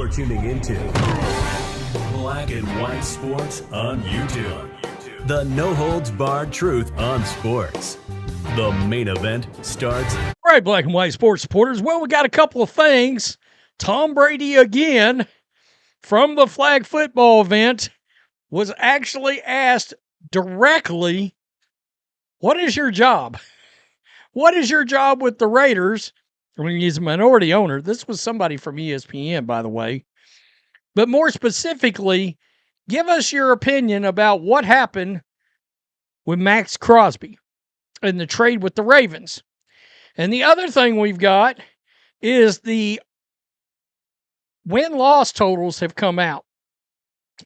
You're tuning into Black and White Sports on YouTube. The no-holds-barred truth on sports. The main event starts. All right, Black and White Sports supporters. Well, we got a couple of things. Tom Brady again from the flag football event was actually asked directly, what is your job? What is your job with the Raiders? I mean, he's a minority owner. This was somebody from ESPN, by the way. But more specifically, give us your opinion about what happened with Maxx Crosby in the trade with the Ravens. And the other thing we've got is the win-loss totals have come out.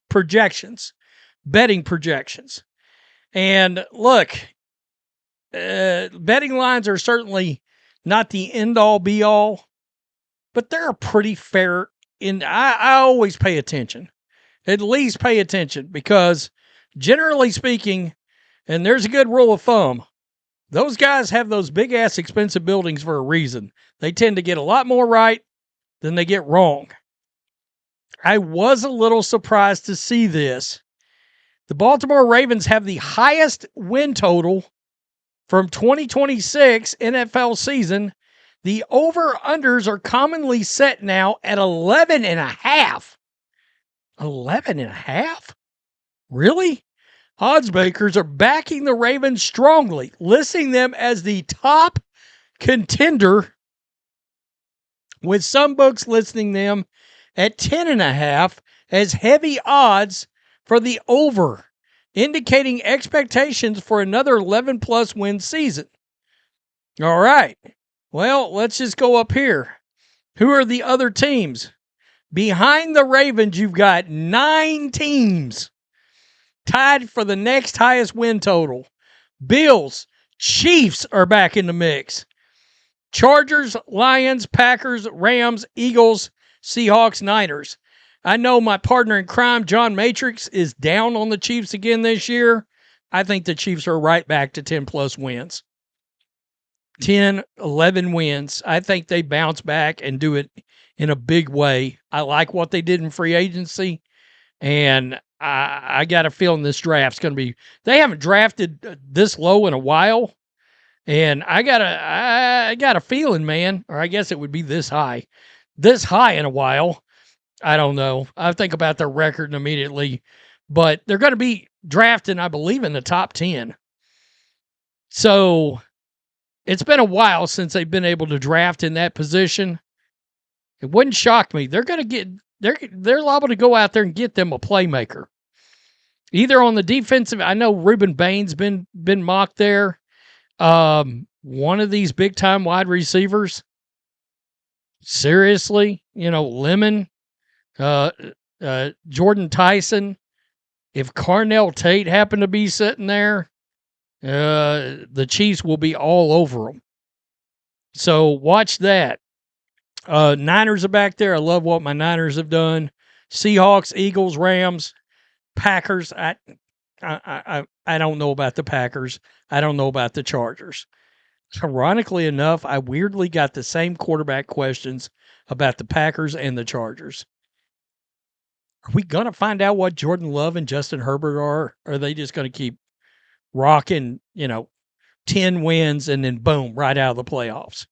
Projections, betting projections. And look, betting lines are certainly not the end-all, be-all, but they're pretty fair. I always pay attention. At least pay attention because, generally speaking, and there's a good rule of thumb, those guys have those big-ass expensive buildings for a reason. They tend to get a lot more right than they get wrong. I was a little surprised to see this. The Baltimore Ravens have the highest win total from 2026 NFL season. The over-unders are commonly set now at 11.5. 11.5? Really? Odds makers are backing the Ravens strongly, listing them as the top contender, with some books listing them at 10.5 as heavy odds for the over, indicating expectations for another 11-plus win season. All right. Well, let's just go up here. Who are the other teams? Behind the Ravens, you've got 9 teams tied for the next highest win total. Bills, Chiefs are back in the mix. Chargers, Lions, Packers, Rams, Eagles, Seahawks, Niners. I know my partner in crime, John Matrix, is down on the Chiefs again this year. I think the Chiefs are right back to 10-plus wins. 10, 11 wins. I think they bounce back and do it in a big way. I like what they did in free agency, and I got a feeling this draft's going to be – they haven't drafted this low in a while, and I got a feeling, man, or I guess it would be this high in a while. I don't know. I think about their record immediately, but they're going to be drafting, I believe, in the top 10. So it's been a while since they've been able to draft in that position. It wouldn't shock me. They're liable to go out there and get them a playmaker. Either on the defensive, I know Reuben Bain's been mocked there. One of these big-time wide receivers. Seriously, Lemon, Jordan Tyson. If Carnell Tate happened to be sitting there, the Chiefs will be all over them. So watch that. Niners are back there. I love what my Niners have done. Seahawks, Eagles, Rams, Packers. I don't know about the Packers. I don't know about the Chargers. Ironically enough, I weirdly got the same quarterback questions about the Packers and the Chargers. Are we going to find out what Jordan Love and Justin Herbert are? Or are they just going to keep rocking, 10 wins and then boom, right out of the playoffs?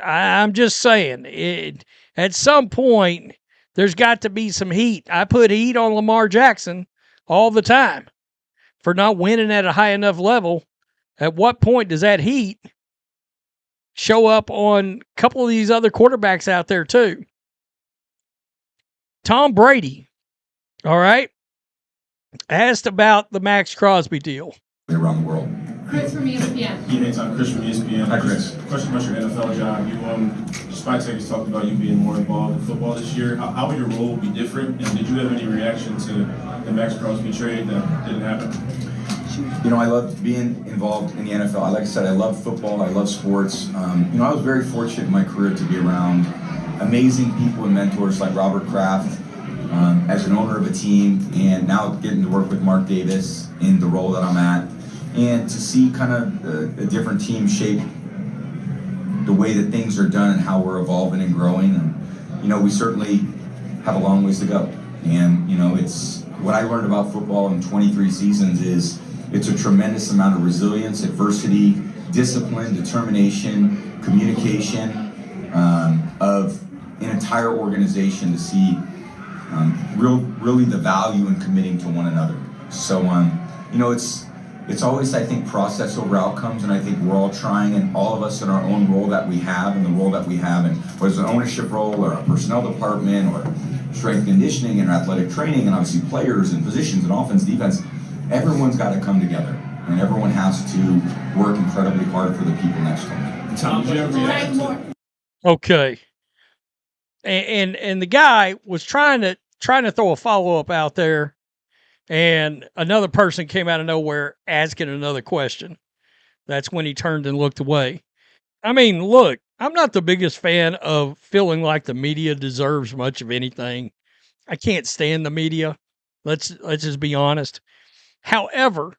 I'm just saying, at some point, there's got to be some heat. I put heat on Lamar Jackson all the time for not winning at a high enough level. At what point does that heat show up on a couple of these other quarterbacks out there too? Tom Brady, all right, asked about the Maxx Crosby deal. Around the world. Chris from ESPN. Anytime, Chris from ESPN. Hi, Chris. Question about your NFL job. You, despite Texas talked about you being more involved in football this year, how would your role be different? And did you have any reaction to the Maxx Crosby trade that didn't happen? I love being involved in the NFL. Like I said, I love football. I love sports. I was very fortunate in my career to be around amazing people and mentors like Robert Kraft, as an owner of a team, and now getting to work with Mark Davis in the role that I'm at. And to see kind of a different team shape the way that things are done and how we're evolving and growing. And we certainly have a long ways to go. And it's what I learned about football in 23 seasons is it's a tremendous amount of resilience, adversity, discipline, determination, communication of an entire organization to see really the value in committing to one another. So it's always, I think, process over outcomes, and I think we're all trying, and all of us in our own role that we have, and the role that we have, and whether it's an ownership role or a personnel department or strength and conditioning and athletic training, and obviously players and positions and offense, defense, everyone's got to come together, and everyone has to work incredibly hard for the people next to them. Tom, did you ever react to Okay. And the guy was trying to throw a follow-up out there, and another person came out of nowhere asking another question. That's when he turned and looked away. I mean, look, I'm not the biggest fan of feeling like the media deserves much of anything. I can't stand the media. Let's just be honest. However,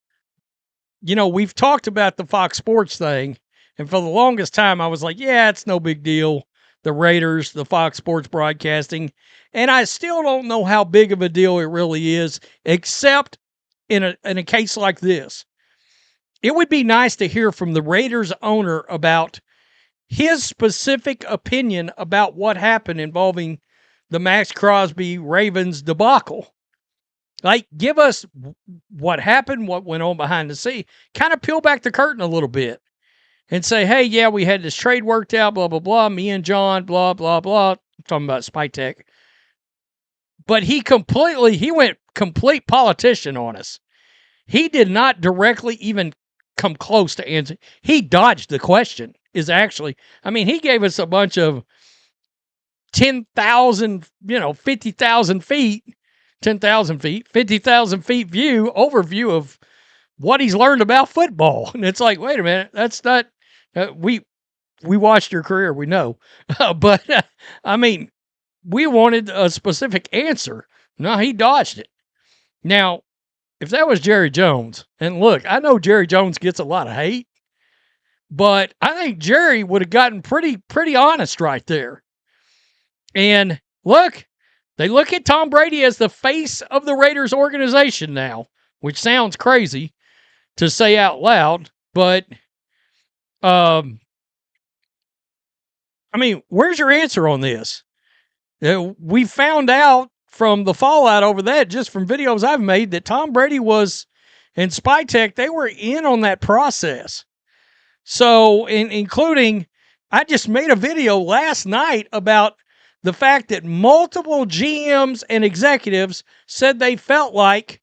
we've talked about the Fox Sports thing, and for the longest time I was like, yeah, it's no big deal. The Raiders, the Fox Sports broadcasting, and I still don't know how big of a deal it really is, except in a case like this. It would be nice to hear from the Raiders owner about his specific opinion about what happened involving the Maxx Crosby Ravens debacle. Like, give us what happened, what went on behind the scene. Kind of peel back the curtain a little bit and say, hey, yeah, we had this trade worked out, blah, blah, blah. Me and John, blah, blah, blah. I'm talking about Spytek. But he went complete politician on us. He did not directly even come close to answer. He dodged the question, he gave us a bunch of 10,000, 50,000 feet, 10,000 feet, 50,000 feet overview of what he's learned about football. And it's like, wait a minute, that's not, we watched your career, we know. But we wanted a specific answer. No, he dodged it. Now, if that was Jerry Jones, and look, I know Jerry Jones gets a lot of hate, but I think Jerry would have gotten pretty honest right there. And look, they look at Tom Brady as the face of the Raiders organization now, which sounds crazy to say out loud, but where's your answer on this? We found out from the fallout over that, just from videos I've made, that Tom Brady and Spytek, they were in on that process. So, including, I just made a video last night about the fact that multiple GMs and executives said they felt like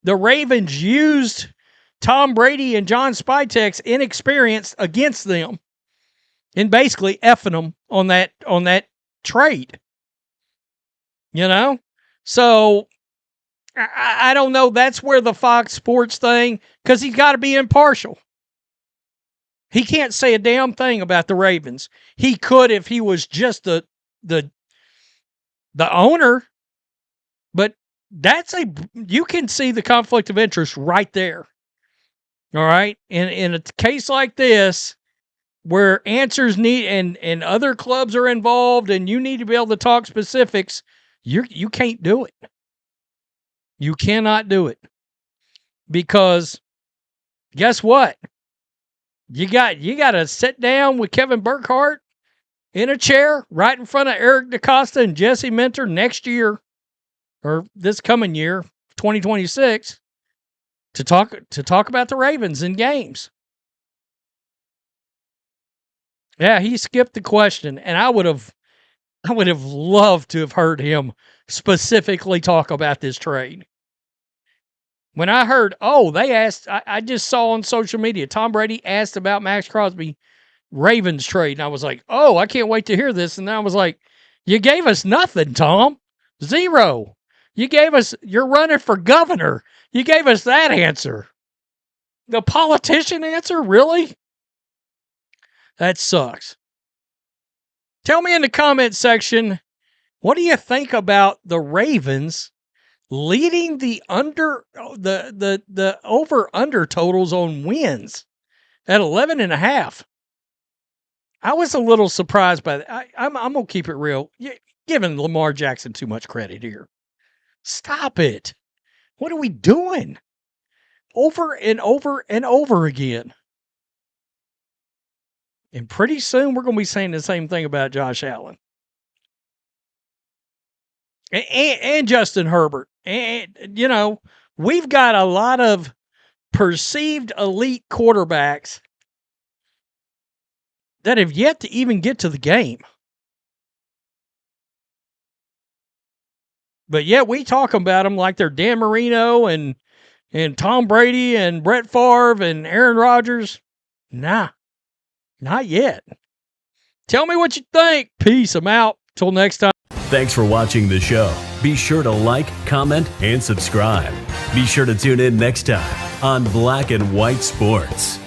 the Ravens used Tom Brady and John Spytek's inexperience against them and basically effing them on that trade. So I don't know. That's where the Fox Sports thing, because he's got to be impartial. He can't say a damn thing about the Ravens. He could if he was just the owner, but you can see the conflict of interest right there. All right. In a case like this, where answers need and other clubs are involved and you need to be able to talk specifics, you can't do it. You cannot do it. Because guess what? You got to sit down with Kevin Burkhardt in a chair right in front of Eric DaCosta and Jesse Minter next year, or this coming year, 2026, to talk about the Ravens in games. Yeah, he skipped the question, and I would have loved to have heard him specifically talk about this trade. When I heard, they asked, I just saw on social media, Tom Brady asked about Maxx Crosby Ravens trade, and I was like, I can't wait to hear this. And then I was like, you gave us nothing, Tom. Zero. You gave us, you're running for governor. You gave us that answer. The politician answer? Really? That sucks. Tell me in the comment section, what do you think about the Ravens leading the over under totals on wins at 11.5? I was a little surprised by that. I'm going to keep it real. Giving Lamar Jackson too much credit here. Stop it. What are we doing? Over and over and over again. And pretty soon we're going to be saying the same thing about Josh Allen. And Justin Herbert. And, you know, we've got a lot of perceived elite quarterbacks that have yet to even get to the game. But yet we talk about them like they're Dan Marino and Tom Brady and Brett Favre and Aaron Rodgers. Nah, not yet. Tell me what you think. Peace. I'm out. Till next time. Thanks for watching the show. Be sure to like, comment, and subscribe. Be sure to tune in next time on Black and White Sports.